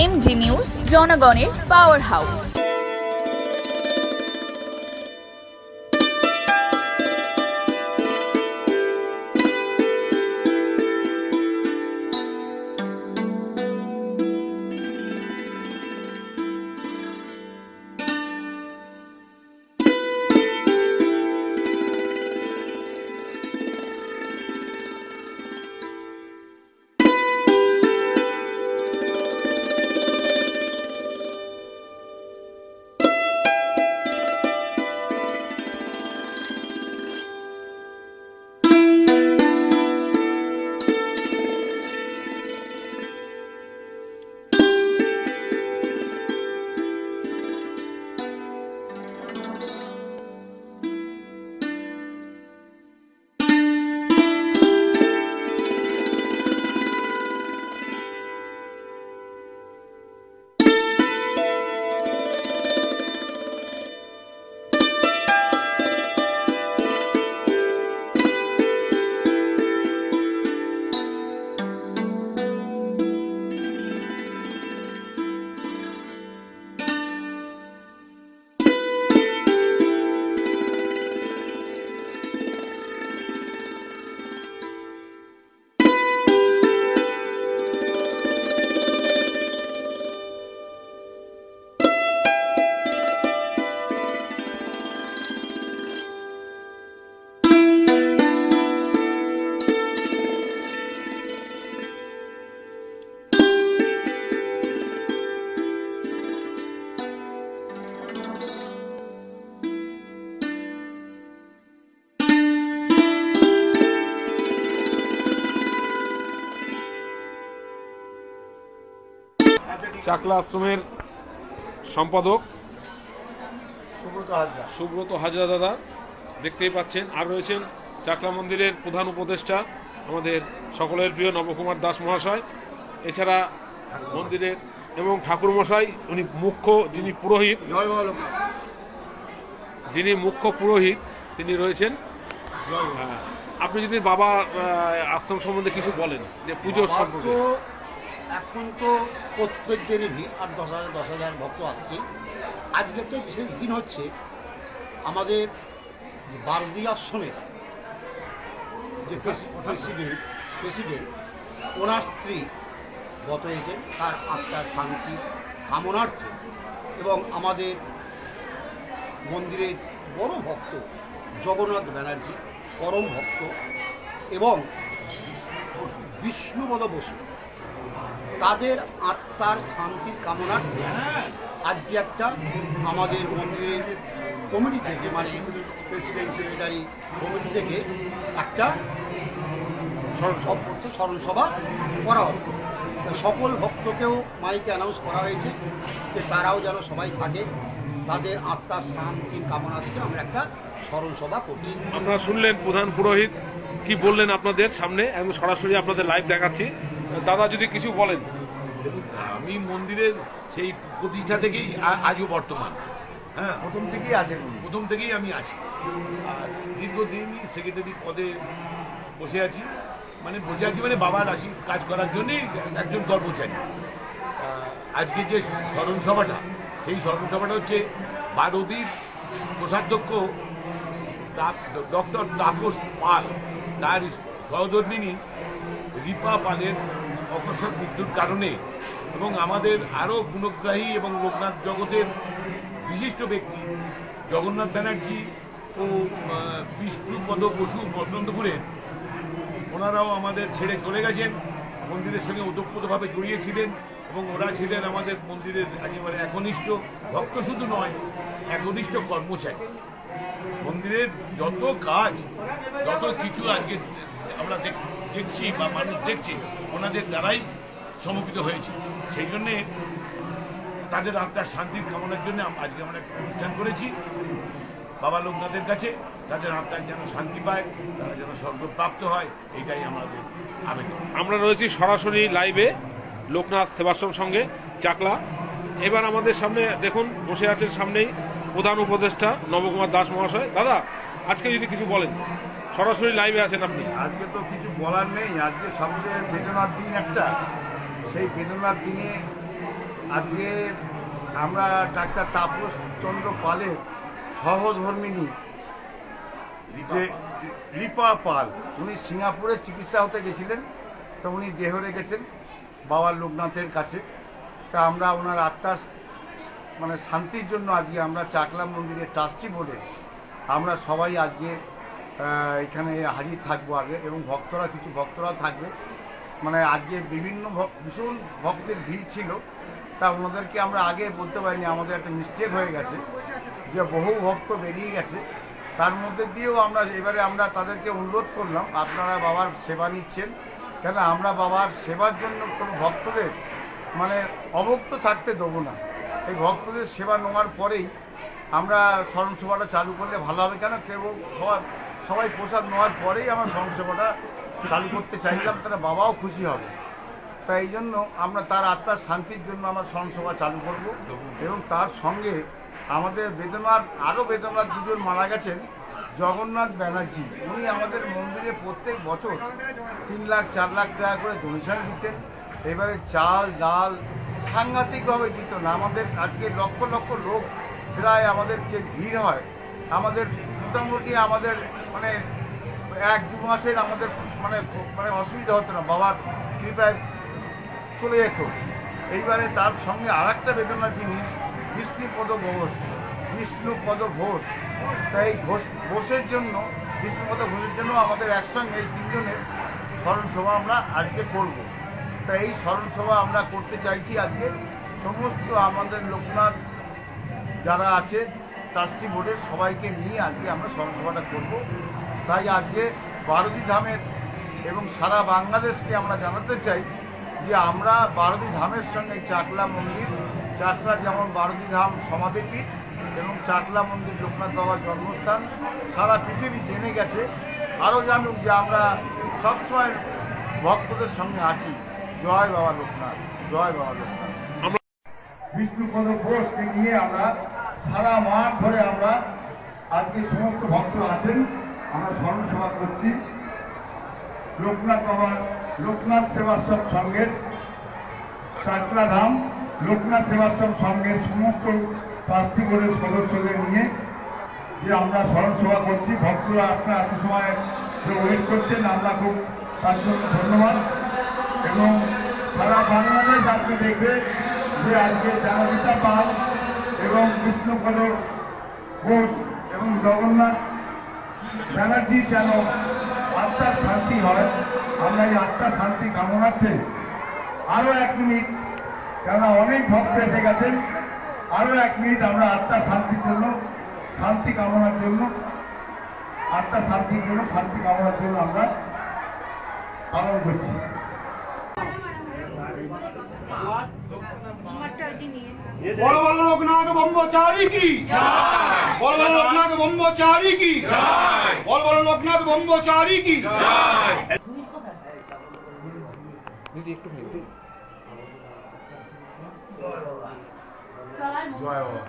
MG news, জনগণের power house. Chakla আশ্রমের সম্পাদক সুব্রত হাজরা দাদা দেখতেই পাচ্ছেন, আর রয়েছেন চাকলা মন্দিরের প্রধান উপদেষ্টা আমাদের সকলের প্রিয় নবকুমার দাস মহাশয়, এছাড়া মন্দিরের এবং ঠাকুর মশাই উনি যিনি মুখ্য পুরোহিত তিনি রয়েছেন। আপনি যদি বাবা আশ্রম সম্বন্ধে কিছু বলেন, যে পুজোর সম্পর্কে। এখন তো প্রত্যেক দিনই ভিড়, আর 10,000 ভক্ত আসছে। আজকে তো বিশেষ দিন হচ্ছে, আমাদের বারদি আশ্রমের যে প্রেসিডেন্ট ওনার স্ত্রী গত হয়েছেন, তার আত্মার শান্তি কামনার্থে, এবং আমাদের মন্দিরের বড় ভক্ত জগন্নাথ ব্যানার্জি পরম ভক্ত, এবং বিষ্ণুপদ বসু, তাদের আত্মার শান্তির কামনার্থে আজকে একটা আমাদের মন্দিরের কমিটি থেকে, মানে প্রেসিডেন্ট সেক্রেটারি কমিটি থেকে একটা স্মরণ সভা করা হবে। সকল ভক্তকেও মাইকে অ্যানাউন্স করা হয়েছে যে তারাও যেন সবাই থাকে, তাদের আত্মার শান্তির কামনার্থে আমরা একটা স্মরণ সভা করছি। আমরা শুনলেন প্রধান পুরোহিত কি বললেন আপনাদের সামনে, আমি সরাসরি আপনাদের লাইভ দেখাচ্ছি। দাদা যদি কিছু বলেন। আমি মন্দিরের সেই প্রতিষ্ঠা থেকেই আজও বর্তমান, হ্যাঁ প্রথম থেকেই আমি আছি, আর দীর্ঘদিনই সেক্রেটারি পদে বসে আছি। মানে বাবার কাজ করার জন্যই একজন কর্মচারী। আজকে যে স্মরণ সভাটা, সেই স্মরণ সভাটা হচ্ছে বারদির কোষাধ্যক্ষ ডক্টর তাপস পাল, তার সহধর্মিণী রিপা পালের অকস্মাৎ মৃত্যুর কারণে, এবং আমাদের আরও গুণগ্রাহী এবং লোকনাথ জগতের বিশিষ্ট ব্যক্তি জগন্নাথ ব্যানার্জি ও বিষ্ণুপদ বসু বসন্তপুরের, ওনারাও আমাদের ছেড়ে চলে গেছেন। মন্দিরের সঙ্গে ওতপ্রোতভাবে জড়িয়েছিলেন, এবং ওরা ছিলেন আমাদের মন্দিরের একেবারে একনিষ্ঠ ভক্ত, শুধু নয় একনিষ্ঠ কর্মচারী। মন্দিরের যত কাজ, যত কিছু আজকে আমরা দেখছি বা মানুষ দেখছে, ওনাদের দ্বারাই সমর্পিত হয়েছে। সেই জন্যে তাদের আত্মার শান্তির কামনার জন্য আজকে আমরা একটা অনুষ্ঠান করেছি বাবা লোকনাথের কাছে, তাদের আত্মার যেন শান্তি পায়, তারা যেন স্বর্গপ্রাপ্ত হয়, এইটাই আমাদের আবেদন। আমরা রয়েছি সরাসরি লাইভে লোকনাথ সেবাশ্রম সঙ্গে চাকলা। এবার আমাদের সামনে দেখুন বসে আছেন সামনেই প্রধান উপদেষ্টা নবকুমার দাস মহাশয়। দাদা আজকে যদি কিছু বলেন, সরাসরি লাইভে আছেন আপনি। আজকে তো কিছু বলার নেই, আজকে সবচেয়ে বেদনার দিন একটা। সেই বেদনার দিনে আজকে আমরা ডাক্তার তাপস চন্দ্র পালের সহধর্মিণী যে রিপা পাল, উনি সিঙ্গাপুরে চিকিৎসা হতে গেছিলেন, তো উনি দেহ রেখেছেন বাবার লোকনাথের কাছে। তা আমরা ওনার আত্মার মানে শান্তির জন্য আজকে আমরা চাকলা মন্দিরের ট্রাস্টি বোর্ডে আমরা সবাই আজকে এখানে হাজির থাকবো আগে, এবং কিছু ভক্তরাও থাকবে। মানে আজকে বিভিন্ন ভীষণ ভক্তের ভিড় ছিল, তা ওনাদেরকে আমরা আগে বলতে পারিনি, আমাদের একটা মিস্টেক হয়ে গেছে যে বহু ভক্ত বেরিয়ে গেছে। তার মধ্যে দিয়েও এবারে আমরা তাদেরকে অনুরোধ করলাম, আপনারা বাবার সেবা নিচ্ছেন কেন, আমরা বাবার সেবার জন্য কোনো ভক্তদের মানে অভক্ত থাকতে দেবো না। এই ভক্তদের সেবা নেওয়ার পরেই আমরা স্মরণসভাটা চালু করলে ভালো হবে, কেন কেবল সবাই প্রসাদ নেওয়ার পরেই আমরা স্মরণসভাটা চালু করতে চাইলাম, তারা বাবাও খুশি হবে। তাই এই জন্য আমরা তার আত্মার শান্তির জন্য আমরা স্মরণসভা চালু করব। এবং তার সঙ্গে আমাদের আরও বেদনার দুজন মারা গেছেন, জগন্নাথ ব্যানার্জি, উনি আমাদের মন্দিরে প্রত্যেক বছর 3 লাখ 4 লাখ টাকা করে ডোনেশন দিতেন। এবারে চাল ডাল সাংঘাতিকভাবে দিত না। আমাদের আজকে লক্ষ লক্ষ লোক প্রায় আমাদের যে ভিড় হয়, আমাদের মোটামুটি আমাদের মানে 1-2 মাসের আমাদের মানে অসুবিধা হতো না, বাবার কৃপায় চলে যেত। এইবারে তার সঙ্গে আর একটা বেদনার জিনিস, বিষ্ণুপদ ঘোষ। তাই ঘোষের জন্য, বিষ্ণুপদ ঘোষের জন্য আমাদের একসঙ্গে এই 3 জনের স্মরণসভা আমরা আজকে করব। তাই এই স্মরণসভা আমরা করতে চাইছি আজকে সমস্ত আমাদের লোকনাথ যারা আছে ট্রাস্টি বোর্ডের সবাইকে নিয়ে আজকে আমরা স্মরণসভাটা করব। তাই আজকে বারোদি ধামের এবং সারা বাংলাদেশকে আমরা জানাতে চাই যে আমরা বারোদি ধামের সঙ্গে চাকলা মন্দির, চাকলা যেমন বারোদি ধাম সমাধিপীঠ এবং চাকলা মন্দির লোকনাথ বাবার জন্মস্থান সারা পৃথিবী জেনে গেছে, আরও জানুক যে আমরা সবসময় ভক্তদের সঙ্গে আছি। জয় বাবা লোকনাথ, জয় বাবা লোকনাথ। বিষ্ণুপদ ঘোষকে নিয়ে আমরা সারা মাঠ ধরে আমরা আজকে সমস্ত ভক্ত আছেন, আমরা স্মরণসভা করছি। লোকনাথ বাবার লোকনাথ সেবাশ্রম সংঘের চাকলা ধাম লোকনাথ সেবাশ্রম সংঘের সমস্ত ট্রাস্টি বোর্ডের সদস্যদের নিয়ে যে আমরা স্মরণসভা করছি। ভক্তরা আপনারা এত সময় ওয়েট করছেন, আমরা খুব তার জন্য ধন্যবাদ। এবং সারা বাংলাদেশ আজকে দেখবে যে আজকে জানবিতা পাল এবং বিষ্ণুপদ ঘোষ এবং জগন্নাথ ব্যানার্জির যেন আত্মার শান্তি হয়। আমরা এই আত্মার শান্তি কামনার্থে আরও 1 মিনিট, কেননা অনেক ভক্ত এসে গেছেন, আরও 1 মিনিট আমরা আত্মার শান্তির জন্য, শান্তি কামনার জন্য, আত্মার শান্তির জন্য, শান্তি কামনার জন্য আমরা পালন করছি। বড় বড় লোকনাথ ব্রহ্মচারী কি, বড় বড় লোকনাথ ব্রহ্মচারী কি, বড় বড় লোকনাথ ব্রহ্মচারী কি। জয় বাবা।